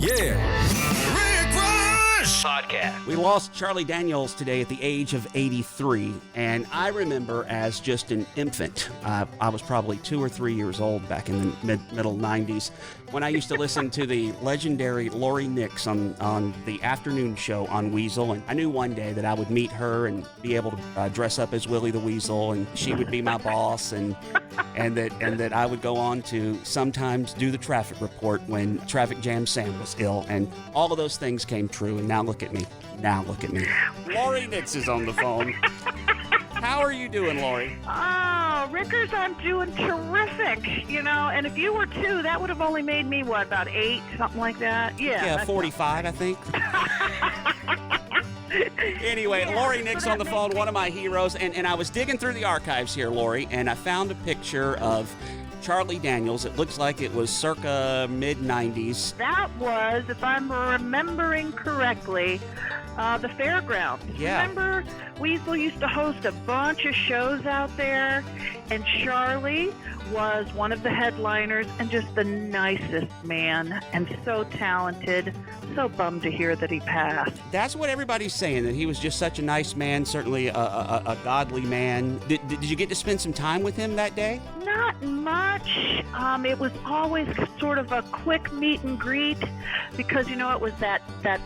RIC RUSH Podcast. We lost Charlie Daniels today at the age of 83, and I remember as just an infant, I was probably 2 or 3 years old back in the middle 90s, when I used to listen to the legendary Laurie Nix on the afternoon show on WEZL, and I knew one day that I would meet her and be able to dress up as Willie the Weasel, and she would be my boss, and that I would go on to sometimes do the traffic report when Traffic Jam Sam was ill, and all of those things came true, and now look at me. Laurie Nix is on the phone. How are you doing, Laurie? Oh, Rickers, I'm doing terrific, and if you were 2, that would have only made me, about 8, something like that? Yeah, 45, I think. Anyway, yeah, Laurie Nix on the phone, one of my heroes, and I was digging through the archives here, Laurie, and I found a picture of Charlie Daniels. It looks like it was circa mid-90s. That was, if I'm remembering correctly, the fairgrounds. Yeah. Remember, WEZL used to host a bunch of shows out there, and Charlie was one of the headliners and just the nicest man and so talented. So bummed to hear that he passed. That's what everybody's saying, that he was just such a nice man, certainly a godly man. Did you get to spend some time with him that day? Not much. It was always sort of a quick meet and greet because, it was that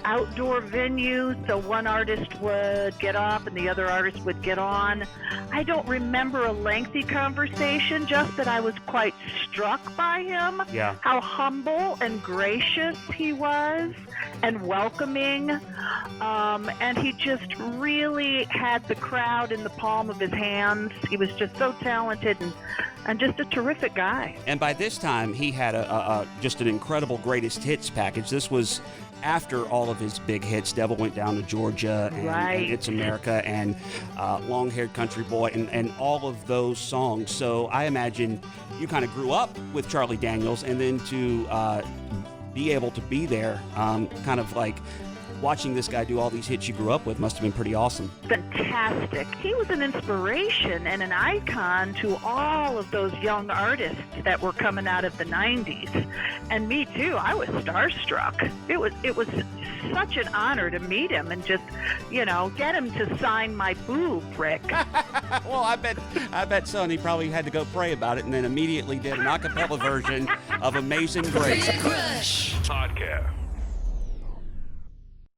outdoor venue, so one artist would get off and the other artist would get on. I don't remember a lengthy conversation, just that I was quite struck by him. Yeah. How humble and gracious he was and welcoming. And he just really had the crowd in the palm of his hands. He was just so talented and just a terrific guy. And by this time, he had just an incredible greatest hits package. This was after all of his big hits, Devil Went Down to Georgia, and It's America, and Long-Haired Country Boy, and all of those songs. So I imagine you kind of grew up with Charlie Daniels, and then to be able to be there, kind of like watching this guy do all these hits you grew up with must have been pretty awesome. Fantastic. He was an inspiration and an icon to all of those young artists that were coming out of the 90s. And me too. I was starstruck. It was such an honor to meet him and just, get him to sign my boob, Rick. Well, I bet so. And he probably had to go pray about it and then immediately did an a cappella version of Amazing Grace. RIC RUSH Podcast.